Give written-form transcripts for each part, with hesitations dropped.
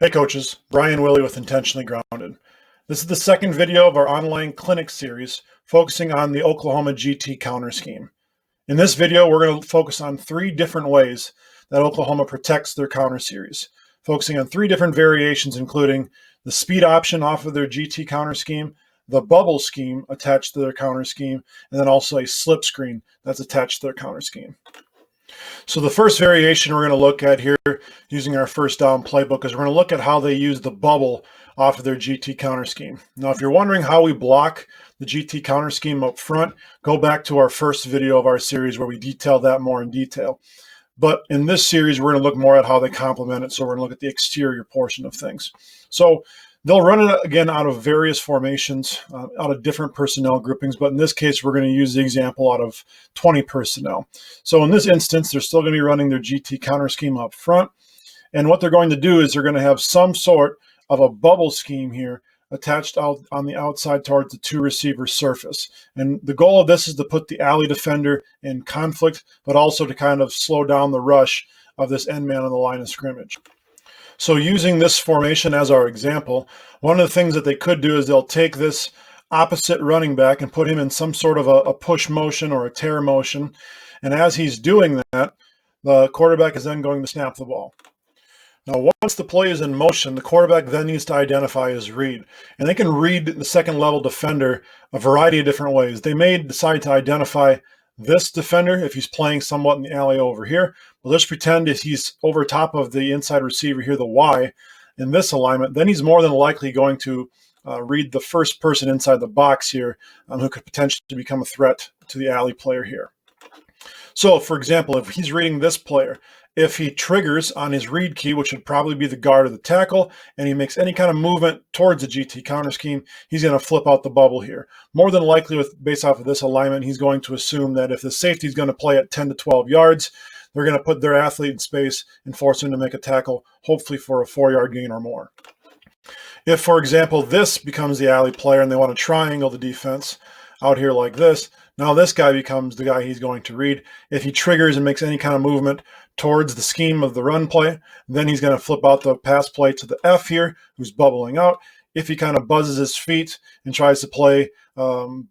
Hey coaches, Brian Willey with Intentionally Grounded. This is the second video of our online clinic series focusing on the Oklahoma GT counter scheme. In this video, we're going to focus on 3 different ways that Oklahoma protects their counter series, focusing on 3 different variations, including the speed option off of their GT counter scheme, the bubble scheme attached to their counter scheme, and then also a slip screen that's attached to their counter scheme. So the first variation we're going to look at here using our first down playbook is we're going to look at how they use the bubble off of their GT counter scheme. Now, if you're wondering how we block the GT counter scheme up front, go back to our first video of our series where we detail that more in detail. But in this series, we're going to look more at how they complement it. So we're going to look at the exterior portion of things. So they'll run it again out of various formations, out of different personnel groupings, but in this case, we're going to use the example out of 20 personnel. So in this instance, they're still going to be running their GT counter scheme up front. And what they're going to do is they're going to have some sort of a bubble scheme here attached out on the outside towards the 2 receiver surface. And the goal of this is to put the alley defender in conflict, but also to kind of slow down the rush of this end man on the line of scrimmage. So using this formation as our example, one of the things that they could do is they'll take this opposite running back and put him in some sort of a push motion or a tear motion. And as he's doing that, the quarterback is then going to snap the ball. Now, once the play is in motion, the quarterback then needs to identify his read. And they can read the second level defender a variety of different ways. They may decide to identify this defender if he's playing somewhat in the alley over here. But let's pretend if he's over top of the inside receiver here, the Y, in this alignment, then he's more than likely going to read the first person inside the box here who could potentially become a threat to the alley player here. So, for example, if he's reading this player, if he triggers on his read key, which would probably be the guard or the tackle, and he makes any kind of movement towards the GT counter scheme, he's going to flip out the bubble here. More than likely, based off of this alignment, he's going to assume that if the safety is going to play at 10 to 12 yards, they're going to put their athlete in space and force him to make a tackle, hopefully for a 4-yard gain or more. If, for example, this becomes the alley player and they want to triangle the defense out here like this, now this guy becomes the guy he's going to read. If he triggers and makes any kind of movement towards the scheme of the run play, then he's going to flip out the pass play to the F here, who's bubbling out. If he kind of buzzes his feet and tries to play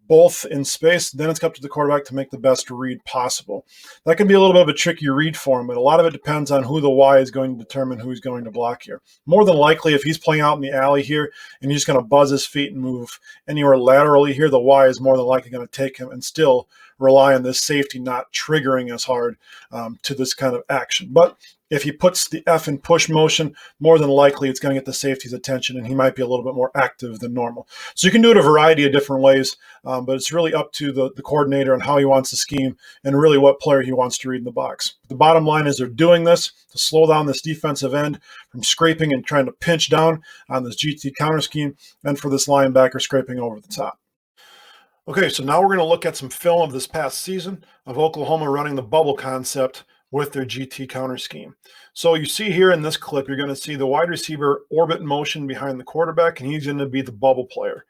both in space, then it's up to the quarterback to make the best read possible. That can be a little bit of a tricky read for him, but a lot of it depends on who the Y is going to determine who he's going to block here. More than likely, if he's playing out in the alley here and he's just going to buzz his feet and move anywhere laterally here, the Y is more than likely going to take him and still rely on this safety not triggering as hard to this kind of action. But if he puts the F in push motion, more than likely it's going to get the safety's attention and he might be a little bit more active than normal. So you can do it a variety of different ways, but it's really up to the coordinator on how he wants to scheme and really what player he wants to read in the box. The bottom line is they're doing this to slow down this defensive end from scraping and trying to pinch down on this GT counter scheme and for this linebacker scraping over the top. Okay, so now we're going to look at some film of this past season of Oklahoma running the bubble concept with their GT counter scheme. So you see here in this clip, you're going to see the wide receiver orbit motion behind the quarterback, and he's going to be the bubble player.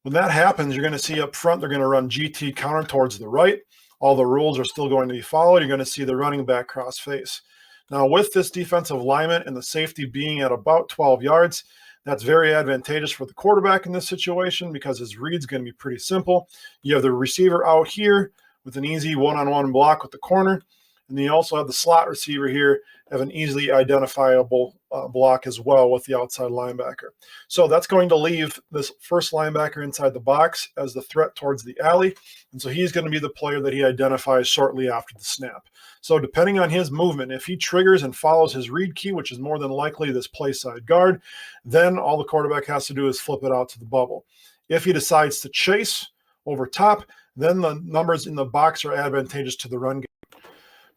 When that happens, you're going to see up front, they're going to run GT counter towards the right. All the rules are still going to be followed. You're going to see the running back cross face. Now with this defensive alignment and the safety being at about 12 yards, that's very advantageous for the quarterback in this situation because his read's going to be pretty simple. You have the receiver out here with an easy one-on-one block with the corner. And then you also have the slot receiver here, have an easily identifiable block as well with the outside linebacker. So that's going to leave this first linebacker inside the box as the threat towards the alley. And so he's going to be the player that he identifies shortly after the snap. So depending on his movement, if he triggers and follows his read key, which is more than likely this play side guard, then all the quarterback has to do is flip it out to the bubble. If he decides to chase over top, then the numbers in the box are advantageous to the run game.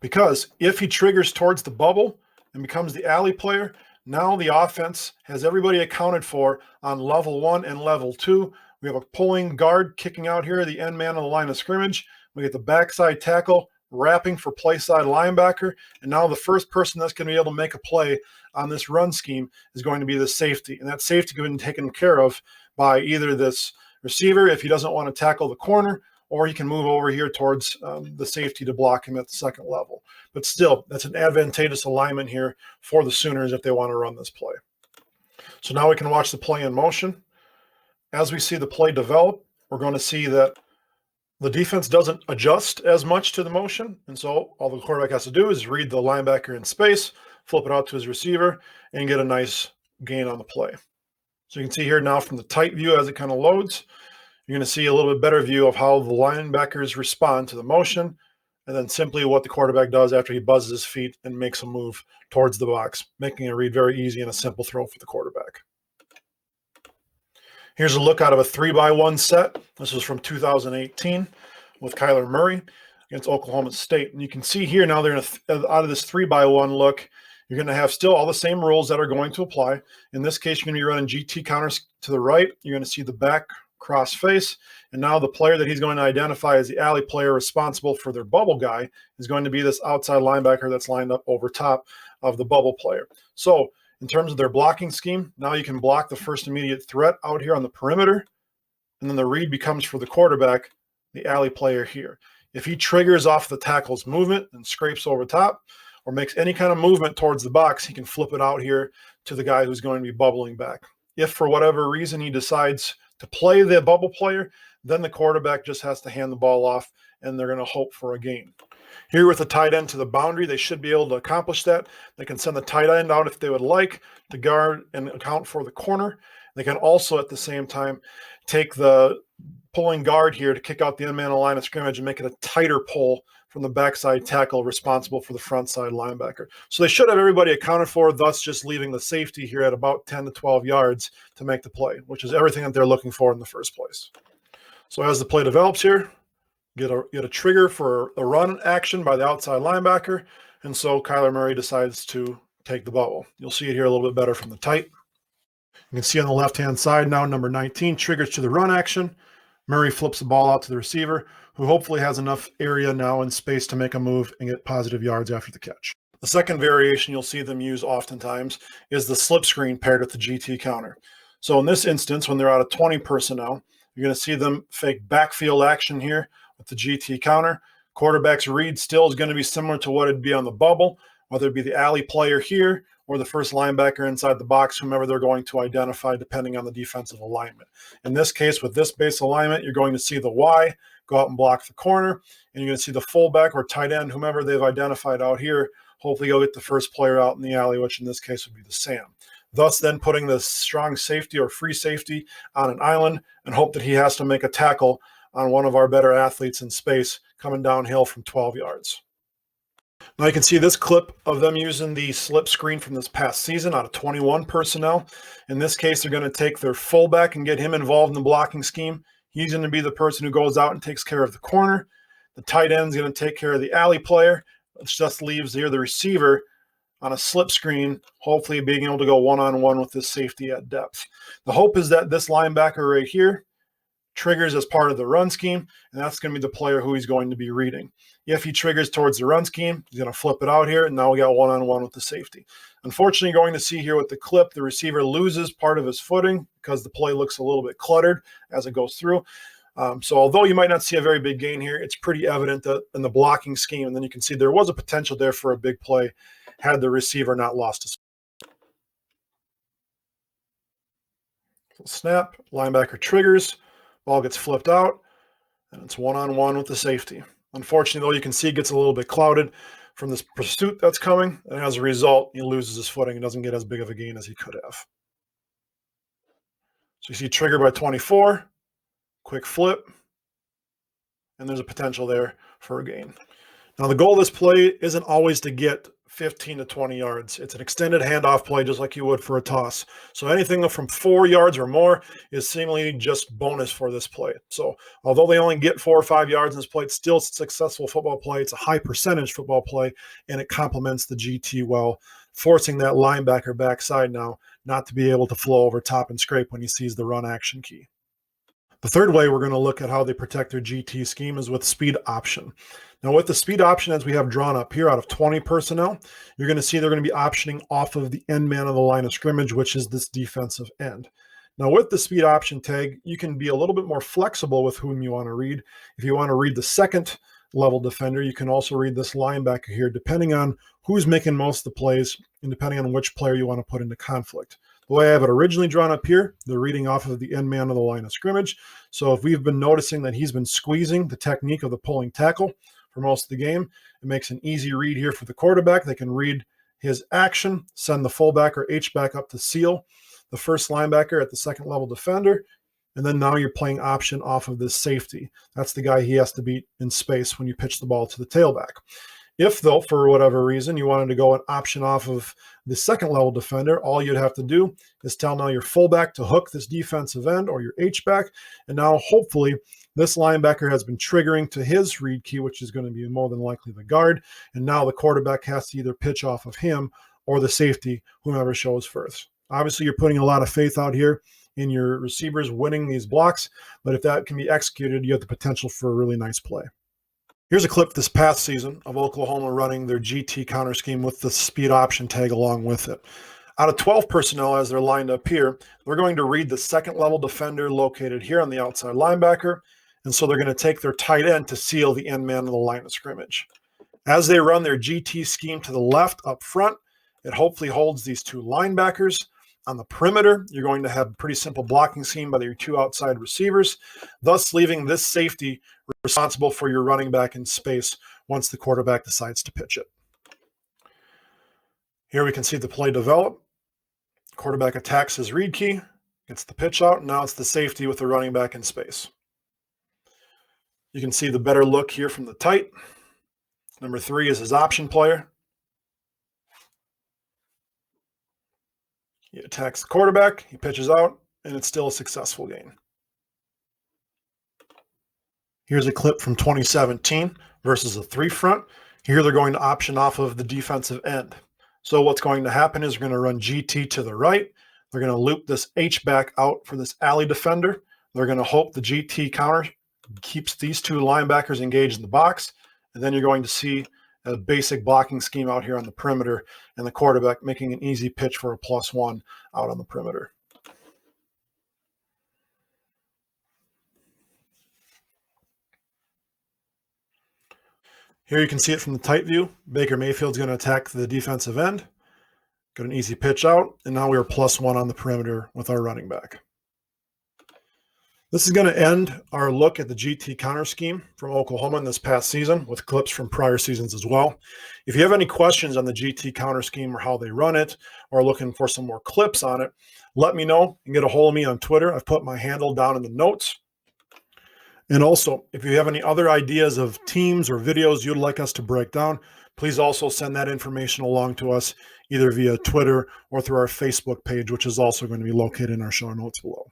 Because if he triggers towards the bubble and becomes the alley player, now the offense has everybody accounted for on level 1 and level 2. We have a pulling guard kicking out here, the end man on the line of scrimmage. We get the backside tackle wrapping for play side linebacker. And now the first person that's going to be able to make a play on this run scheme is going to be the safety. And that safety going to be taken care of by either this receiver if he doesn't want to tackle the corner, or he can move over here towards the safety to block him at the second level. But still, that's an advantageous alignment here for the Sooners if they want to run this play. So now we can watch the play in motion. As we see the play develop, we're going to see that the defense doesn't adjust as much to the motion, and so all the quarterback has to do is read the linebacker in space, flip it out to his receiver, and get a nice gain on the play. So you can see here now from the tight view as it kind of loads, you're going to see a little bit better view of how the linebackers respond to the motion, and then simply what the quarterback does after he buzzes his feet and makes a move towards the box, making a read very easy and a simple throw for the quarterback. Here's a look out of a 3-by-1 set. This was from 2018 with Kyler Murray against Oklahoma State. And you can see here now they're out of this 3-by-1 look, you're going to have still all the same rules that are going to apply. In this case, you're going to be running GT counters to the right. You're going to see the back cross face. And now the player that he's going to identify as the alley player responsible for their bubble guy is going to be this outside linebacker that's lined up over top of the bubble player. So in terms of their blocking scheme, now you can block the first immediate threat out here on the perimeter, and then the read becomes for the quarterback, the alley player here. If he triggers off the tackle's movement and scrapes over top or makes any kind of movement towards the box, he can flip it out here to the guy who's going to be bubbling back. If for whatever reason he decides to play the bubble player, then the quarterback just has to hand the ball off, and they're going to hope for a gain. Here with the tight end to the boundary, they should be able to accomplish that. They can send the tight end out if they would like to guard and account for the corner. They can also at the same time take the pulling guard here to kick out the end-man line of scrimmage and make it a tighter pull from the backside tackle responsible for the front side linebacker. So they should have everybody accounted for, thus just leaving the safety here at about 10 to 12 yards to make the play, which is everything that they're looking for in the first place. So as the play develops here, get a trigger for a run action by the outside linebacker, and so Kyler Murray decides to take the bubble. You'll see it here a little bit better from the tight. You can see on the left-hand side now, number 19 triggers to the run action. Murray flips the ball out to the receiver, who hopefully has enough area now and space to make a move and get positive yards after the catch. The second variation you'll see them use oftentimes is the slip screen paired with the GT counter. So in this instance, when they're out of 20 personnel, you're going to see them fake backfield action here with the GT counter. Quarterback's read still is going to be similar to what it'd be on the bubble, whether it be the alley player here or the first linebacker inside the box, whomever they're going to identify depending on the defensive alignment. In this case, with this base alignment, you're going to see the Y go out and block the corner, and you're going to see the fullback or tight end, whomever they've identified out here, hopefully go get the first player out in the alley, which in this case would be the Sam. Thus then putting the strong safety or free safety on an island and hope that he has to make a tackle on one of our better athletes in space coming downhill from 12 yards. Now you can see this clip of them using the slip screen from this past season out of 21 personnel. In this case, they're going to take their fullback and get him involved in the blocking scheme. He's going to be the person who goes out and takes care of the corner. The tight end is going to take care of the alley player, which just leaves here the receiver on a slip screen, hopefully being able to go one-on-one with this safety at depth. The hope is that this linebacker right here triggers as part of the run scheme, and that's going to be the player who he's going to be reading. If he triggers towards the run scheme, he's going to flip it out here, and now we got one-on-one with the safety. Unfortunately, you're going to see here with the clip, the receiver loses part of his footing because the play looks a little bit cluttered as it goes through. So although you might not see a very big gain here, it's pretty evident that in the blocking scheme, and then you can see there was a potential there for a big play had the receiver not lost his. So snap, linebacker triggers, ball gets flipped out, and it's one-on-one with the safety. Unfortunately, though, you can see it gets a little bit clouded from this pursuit that's coming, and as a result, he loses his footing and doesn't get as big of a gain as he could have. So you see trigger by 24, quick flip, and there's a potential there for a gain. Now, the goal of this play isn't always to get 15 to 20 yards. It's an extended handoff play just like you would for a toss. So anything from 4 yards or more is seemingly just bonus for this play. So although they only get 4 or 5 yards in this play, it's still a successful football play. It's a high percentage football play, and it complements the GT well, forcing that linebacker backside now not to be able to flow over top and scrape when he sees the run action key. The third way we're going to look at how they protect their GT scheme is with speed option. Now with the speed option as we have drawn up here out of 20 personnel, you're going to see they're going to be optioning off of the end man of the line of scrimmage, which is this defensive end. Now with the speed option tag, you can be a little bit more flexible with whom you want to read. If you want to read the second level defender, you can also read this linebacker here, depending on who's making most of the plays and depending on which player you want to put into conflict. The way I have it originally drawn up here, they're reading off of the end man of the line of scrimmage. So if we've been noticing that he's been squeezing the technique of the pulling tackle for most of the game, it makes an easy read here for the quarterback. They can read his action, send the fullback or H-back up to seal the first linebacker at the second level defender, and then now you're playing option off of this safety. That's the guy he has to beat in space when you pitch the ball to the tailback. If, though, for whatever reason, you wanted to go an option off of the second level defender, all you'd have to do is tell now your fullback to hook this defensive end or your H-back, and now hopefully this linebacker has been triggering to his read key, which is going to be more than likely the guard, and now the quarterback has to either pitch off of him or the safety, whomever shows first. Obviously, you're putting a lot of faith out here in your receivers winning these blocks, but if that can be executed, you have the potential for a really nice play. Here's a clip this past season of Oklahoma running their GT counter scheme with the speed option tag along with it. Out of 12 personnel as they're lined up here, they're going to read the second level defender located here on the outside linebacker, and so they're going to take their tight end to seal the end man of the line of scrimmage. As they run their GT scheme to the left up front, it hopefully holds these two linebackers. On the perimeter, you're going to have a pretty simple blocking scheme by your two outside receivers, thus leaving this safety responsible for your running back in space once the quarterback decides to pitch it. Here we can see the play develop. Quarterback attacks his read key, gets the pitch out, and now it's the safety with the running back in space. You can see the better look here from the tight. Number 3 is his option player. He attacks the quarterback, he pitches out, and it's still a successful gain. Here's a clip from 2017 versus a 3 front. Here they're going to option off of the defensive end. So what's going to happen is we're going to run GT to the right. They're going to loop this H-back out for this alley defender. They're going to hope the GT counter keeps these two linebackers engaged in the box. And then you're going to see a basic blocking scheme out here on the perimeter and the quarterback making an easy pitch for a +1 out on the perimeter. Here you can see it from the tight view. Baker Mayfield's going to attack the defensive end. Got an easy pitch out, and now we are +1 on the perimeter with our running back. This is going to end our look at the GT counter scheme from Oklahoma in this past season with clips from prior seasons as well. If you have any questions on the GT counter scheme or how they run it, or looking for some more clips on it, let me know and get a hold of me on Twitter. I've put my handle down in the notes. And also, if you have any other ideas of teams or videos you'd like us to break down, please also send that information along to us either via Twitter or through our Facebook page, which is also going to be located in our show notes below.